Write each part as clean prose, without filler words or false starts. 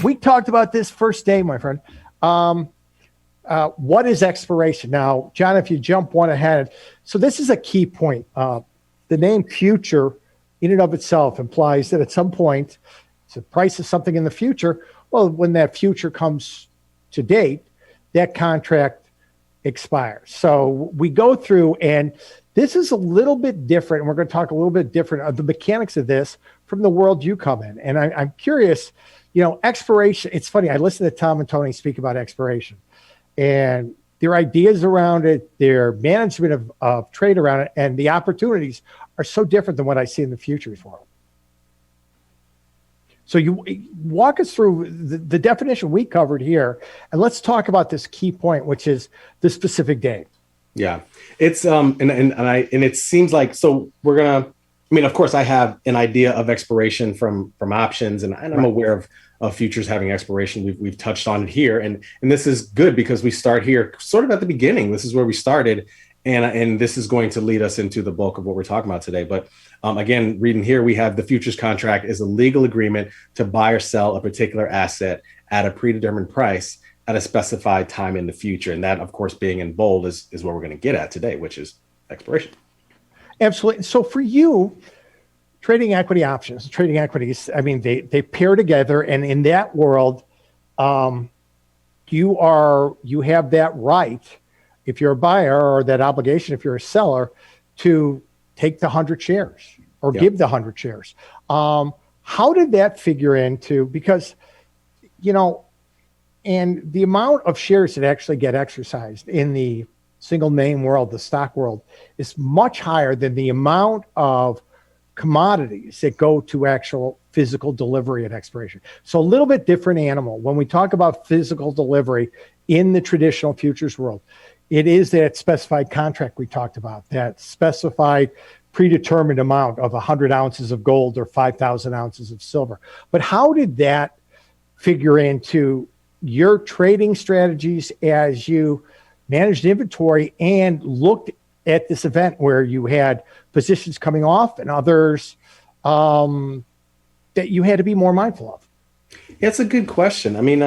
we talked about this first day, my friend. What is expiration? Now, John, if you jump one ahead, so this is a key point. The name future in and of itself implies that at some point, it's the price of something in the future. Well, when that future comes to date, that contract expires. So we go through, and this is a little bit different. And we're going to talk a little bit different of the mechanics of this from the world you come in. And I'm curious, expiration. It's funny. I listened to Tom and Tony speak about expiration and their ideas around it, their management of trade around it, and the opportunities are so different than what I see in the futures world. So you walk us through the definition we covered here, and let's talk about this key point, which is the specific date. Yeah, it's and it seems like, so we're gonna. I mean, of course, I have an idea of expiration from options, and I'm aware of futures having expiration. We've touched on it here, and this is good because we start here sort of at the beginning. This is where we started, and this is going to lead us into the bulk of what we're talking about today. But again, reading here, we have the futures contract is a legal agreement to buy or sell a particular asset at a predetermined price at a specified time in the future. And that, of course, being in bold is what we're going to get at today, which is expiration. Absolutely. So for you, trading equity options, trading equities, I mean, they pair together. And in that world, you have that right, if you're a buyer, or that obligation, if you're a seller, to take the 100 shares or give the 100 shares. How did that figure into, because, and the amount of shares that actually get exercised in the single name world, the stock world, is much higher than the amount of commodities that go to actual physical delivery at expiration. So a little bit different animal. When we talk about physical delivery in the traditional futures world, it is that specified contract we talked about, that specified predetermined amount of 100 ounces of gold or 5,000 ounces of silver. But how did that figure into your trading strategies as you managed inventory and looked at this event where you had positions coming off and others that you had to be more mindful of? Yeah, it's a good question. I mean,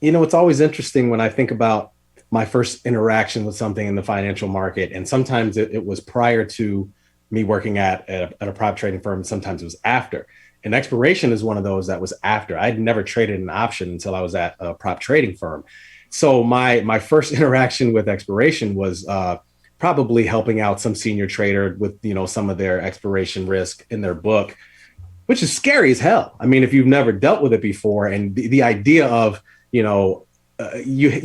it's always interesting when I think about my first interaction with something in the financial market. And sometimes it was prior to me working at a prop trading firm. Sometimes it was after. And expiration is one of those that was after. I'd never traded an option until I was at a prop trading firm. So my first interaction with expiration was probably helping out some senior trader with, some of their expiration risk in their book, which is scary as hell. I mean, if you've never dealt with it before, and the idea of, you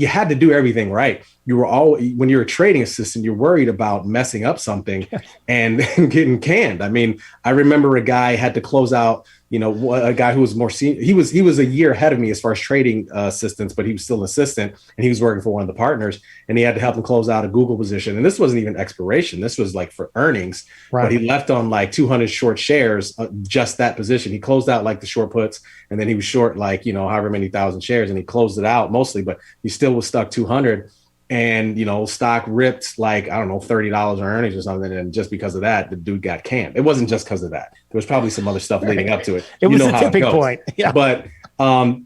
had to do everything right. You were when you're a trading assistant, you're worried about messing up something and getting canned. I mean, I remember a guy had to close out, a guy who was more senior. He was a year ahead of me as far as trading assistants, but he was still an assistant, and he was working for one of the partners, and he had to help him close out a Google position. And this wasn't even expiration. This was like for earnings, but he left on like 200 short shares, just that position. He closed out like the short puts, and then he was short like, however many thousand shares, and he closed it out mostly, but he still was stuck 200. And, stock ripped like, I don't know, $30 on earnings or something. And just because of that, the dude got canned. It wasn't just because of that. There was probably some other stuff leading up to it. It was a tipping point. Yeah. But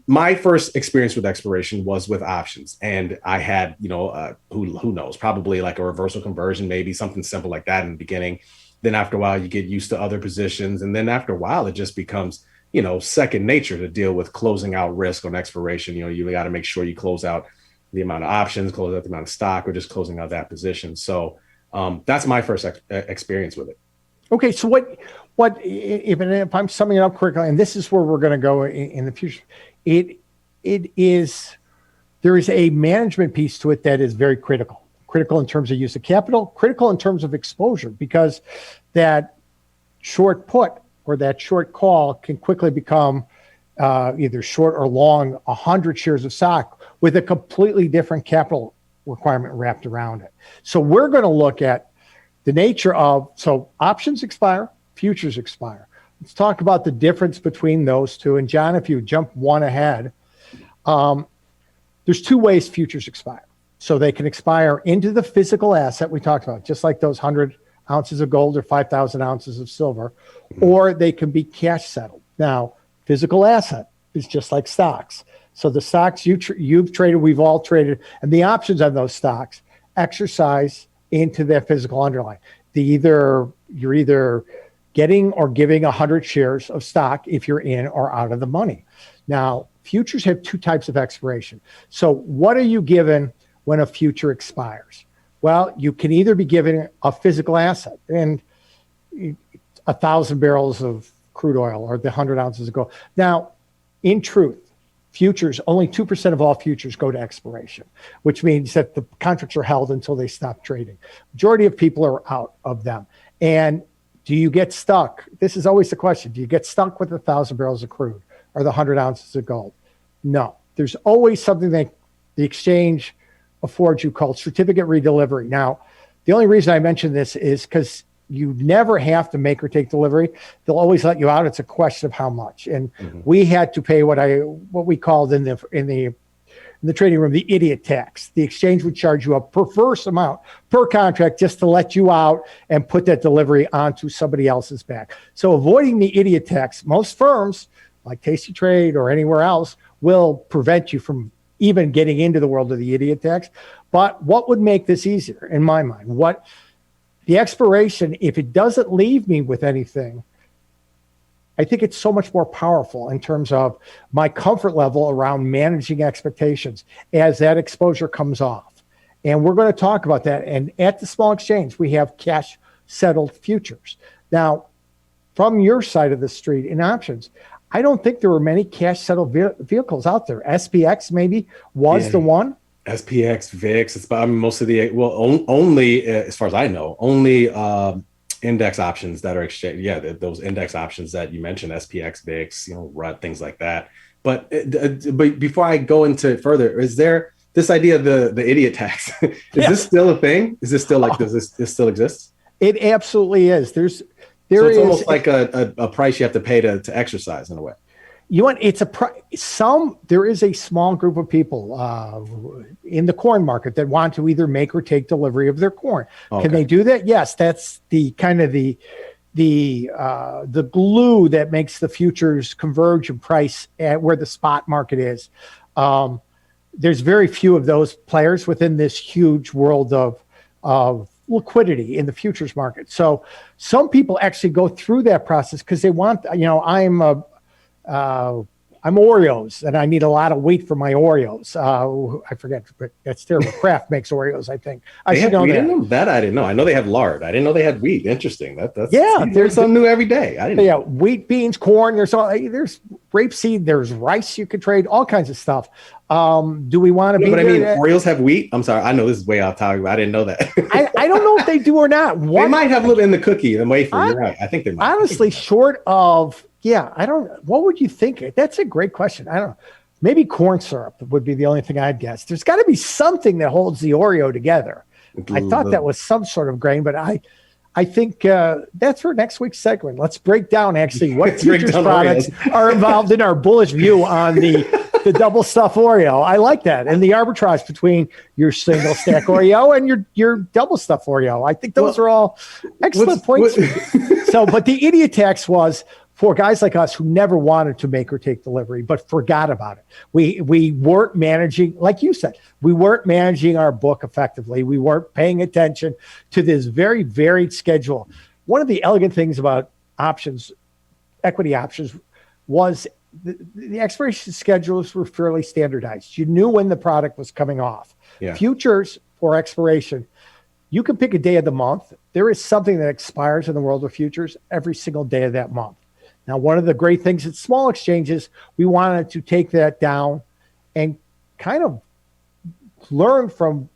my first experience with expiration was with options. And I had, who knows, probably like a reversal conversion, maybe something simple like that in the beginning. Then after a while, you get used to other positions. And then after a while, it just becomes, second nature to deal with closing out risk on expiration. You got to make sure you close out the amount of options, close out the amount of stock, or just closing out that position. So that's my first experience with it. Okay, so what if I'm summing it up correctly, and this is where we're going to go in the future, there is a management piece to it that is very critical in terms of use of capital, critical in terms of exposure, because that short put or that short call can quickly become either short or long 100 shares of stock with a completely different capital requirement wrapped around it. So we're going to look at the nature of, so options expire, futures expire. Let's talk about the difference between those two. And John, if you jump one ahead, there's two ways futures expire. So they can expire into the physical asset we talked about, just like those 100 ounces of gold or 5,000 ounces of silver, or they can be cash settled. Now, physical asset is just like stocks. So the stocks you've traded, we've all traded, and the options on those stocks exercise into their physical underlying. You're either getting or giving 100 shares of stock if you're in or out of the money. Now, futures have two types of expiration. So what are you given when a future expires? Well, you can either be given a physical asset, and 1,000 barrels of crude oil or the 100 ounces of gold. Now, in truth, futures, only 2% of all futures go to expiration, which means that the contracts are held until they stop trading. Majority of people are out of them. And do you get stuck? This is always the question. Do you get stuck with 1,000 barrels of crude or the 100 ounces of gold? No. There's always something that the exchange affords you called certificate redelivery. Now, the only reason I mention this is because you never have to make or take delivery. They'll always let you out. It's a question of how much. And we had to pay what we called in the trading room the idiot tax. The exchange would charge you a perverse amount per contract just to let you out and put that delivery onto somebody else's back. So avoiding the idiot tax, most firms like Tasty Trade or anywhere else will prevent you from even getting into the world of the idiot tax. But what would make this easier in my mind? The expiration, if it doesn't leave me with anything, I think it's so much more powerful in terms of my comfort level around managing expectations as that exposure comes off. And we're going to talk about that. And at the small exchange, we have cash settled futures. Now, from your side of the street in options, I don't think there were many cash settled vehicles out there. SPX maybe was the one. SPX, VIX, it's most of the, only, as far as I know, only index options that are exchanged. Yeah, those index options that you mentioned, SPX, VIX, RUT, things like that. But before I go into it further, is there this idea of the idiot tax? Is this still a thing? Is this still does this still exist? It absolutely is. So it's almost like a price you have to pay to exercise in a way. It's there is a small group of people in the corn market that want to either make or take delivery of their corn. Okay. Can they do that? Yes, that's the kind of the glue that makes the futures converge in price at where the spot market is. There's very few of those players within this huge world of liquidity in the futures market. So some people actually go through that process because they want, I'm Oreos and I need a lot of wheat for my Oreos. I forget, but that's terrible. Kraft makes Oreos, I think. I should know that. That I didn't know. I know they have lard. I didn't know they had wheat. Interesting. There's something new every day. I didn't know. Yeah, wheat, beans, corn. There's rapeseed. There's rice you could trade. All kinds of stuff. Do we want to be? But I mean, Oreos have wheat. I'm sorry. I know this is way off topic, but I didn't know that. I don't know if they do or not. They might have a little in the cookie, the wafer. You're right. I think they might. Honestly, short of. Yeah, I don't. What would you think? That's a great question. I don't know. Maybe corn syrup would be the only thing I'd guess. There's got to be something that holds the Oreo together. I thought that was some sort of grain, but I think that's for next week's segment. Let's break down actually what futures products are involved in our bullish view on the double stuff Oreo. I like that, and the arbitrage between your single stack Oreo and your double stuff Oreo. I think those are all excellent points. But the idiot tax was for guys like us who never wanted to make or take delivery, but forgot about it. We weren't managing, like you said, we weren't managing our book effectively. We weren't paying attention to this very varied schedule. One of the elegant things about options, equity options, was the expiration schedules were fairly standardized. You knew when the product was coming off. Yeah. Futures for expiration, you can pick a day of the month. There is something that expires in the world of futures every single day of that month. Now, one of the great things at small exchanges, we wanted to take that down and kind of learn from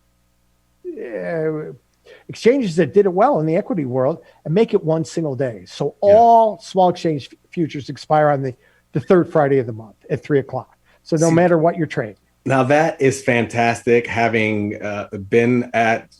exchanges that did it well in the equity world and make it one single day. So all small exchange futures expire on the third Friday of the month at 3:00. So no matter what you're trading. Now that is fantastic. Having been at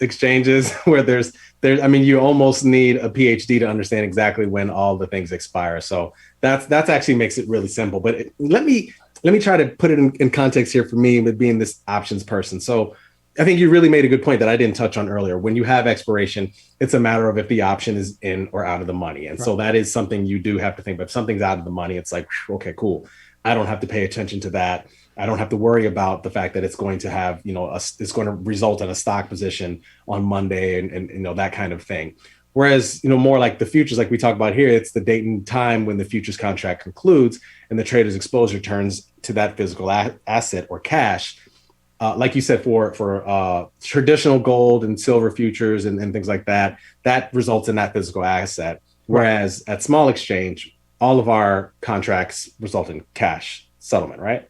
exchanges where there's, I mean, you almost need a PhD to understand exactly when all the things expire. So that's actually makes it really simple. But let me try to put it in context here for me with being this options person. So I think you really made a good point that I didn't touch on earlier. When you have expiration, it's a matter of if the option is in or out of the money. And so that is something you do have to think about. If something's out of the money, it's like, okay, cool. I don't have to pay attention to that. I don't have to worry about the fact that it's going to have, it's going to result in a stock position on Monday and that kind of thing. Whereas, more like the futures, like we talk about here, it's the date and time when the futures contract concludes and the trader's exposure turns to that physical asset or cash. Like you said, for traditional gold and silver futures and things like that, that results in that physical asset. Whereas at small exchange, all of our contracts result in cash settlement, right?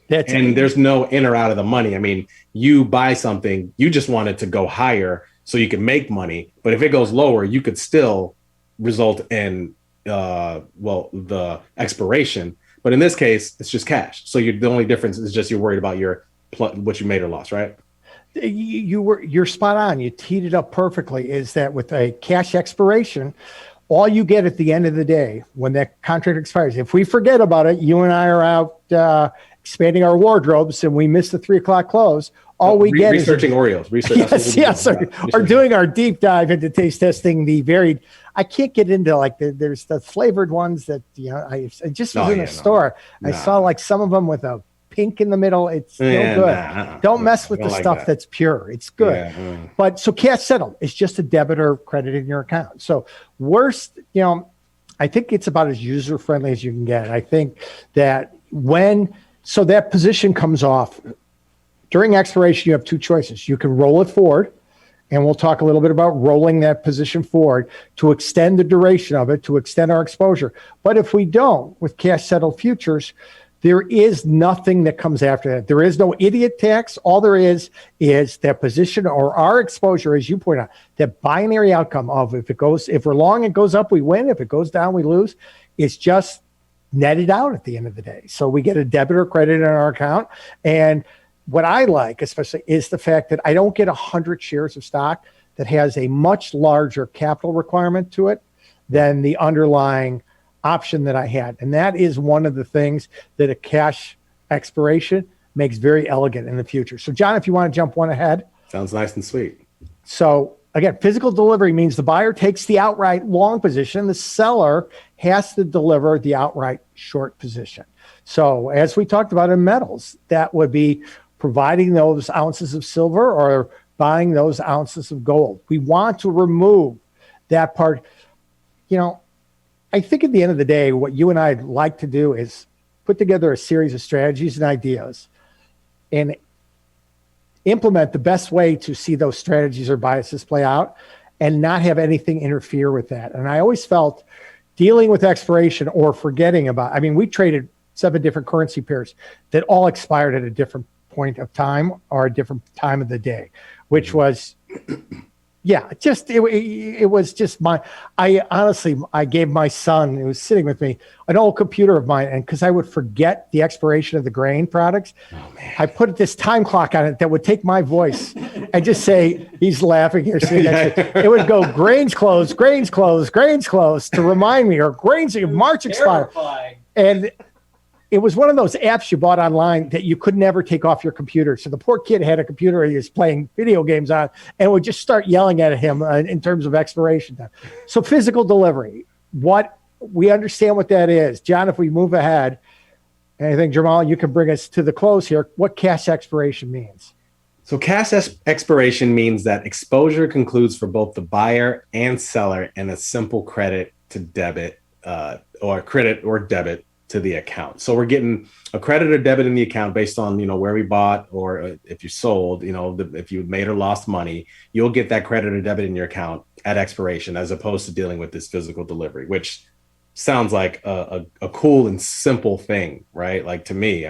And there's no in or out of the money. I mean, you buy something, you just want it to go higher so you can make money. But if it goes lower, you could still result in, the expiration. But in this case, it's just cash. So the only difference is just you're worried about what you made or lost, right? You're spot on. You teed it up perfectly. Is that with a cash expiration, all you get at the end of the day when that contract expires, if we forget about it, you and I are out expanding our wardrobes and we miss the 3:00 close, all we get researching is Oreos. Yes, or doing our deep dive into taste testing the varied. I can't get into there's the flavored ones that I just was in a store. I saw like some of them with a pink in the middle. It's no good. Don't mess with the stuff that's pure. It's good. Yeah. But so cash settled is just a debit or credit in your account. So worst, I think it's about as user friendly as you can get. I think that so that position comes off during expiration, you have two choices. You can roll it forward, and we'll talk a little bit about rolling that position forward to extend the duration of it, to extend our exposure. But if we don't, with cash settled futures, there is nothing that comes after that. There is no idiot tax. All there is that position or our exposure, as you point out, that binary outcome of if we're long, it goes up, we win. If it goes down, we lose. It's just netted out at the end of the day. So we get a debit or credit in our account. And what I like, especially, is the fact that I don't get 100 shares of stock that has a much larger capital requirement to it than the underlying option that I had. And that is one of the things that a cash expiration makes very elegant in the future. So, John, if you want to jump one ahead. Sounds nice and sweet. So, again, physical delivery means the buyer takes the outright long position. The seller has to deliver the outright short position. So, as we talked about in metals, that would be providing those ounces of silver or buying those ounces of gold. We want to remove that part. I think at the end of the day, what you and I like to do is put together a series of strategies and ideas and implement the best way to see those strategies or biases play out and not have anything interfere with that. And I always felt dealing with expiration or forgetting about, we traded 7 different currency pairs that all expired at a different point of time or a different time of the day, which was, it was just I gave my son, who was sitting with me, an old computer of mine. And because I would forget the expiration of the grain products, I put this time clock on it that would take my voice and just say, he's laughing here. It would go grains closed, grains closed, grains closed to remind me, or grains March expired. And it was one of those apps you bought online that you could never take off your computer. So the poor kid had a computer he was playing video games on and would just start yelling at him in terms of expiration time. So physical delivery, we understand what that is. John, if we move ahead, and I think, Jermal, you can bring us to the close here, what cash expiration means. So cash expiration means that exposure concludes for both the buyer and seller and a simple credit to debit or credit or debit to the account. So we're getting a credit or debit in the account based on, where we bought, or if you sold, if you made or lost money, you'll get that credit or debit in your account at expiration, as opposed to dealing with this physical delivery, which sounds like a cool and simple thing, right? Like, to me,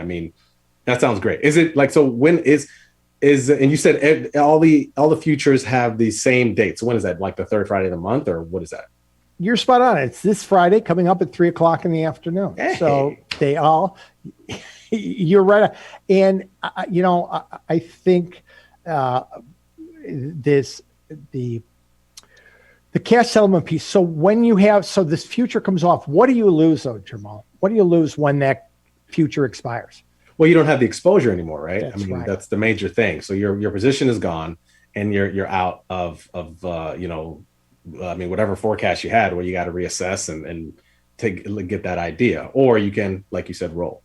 that sounds great. Is it like, so when is, and you said all the futures have the same date. So when is that, like the third Friday of the month, or what is that? You're spot on. It's this Friday coming up at 3:00 in the afternoon. Hey. So you're right. And, I think the cash settlement piece. So this future comes off, what do you lose though, Jermal? What do you lose when that future expires? Well, you don't have the exposure anymore, right? That's right. That's the major thing. So your position is gone and you're out of whatever forecast you had, where you got to reassess and get that idea. Or you can, like you said, roll.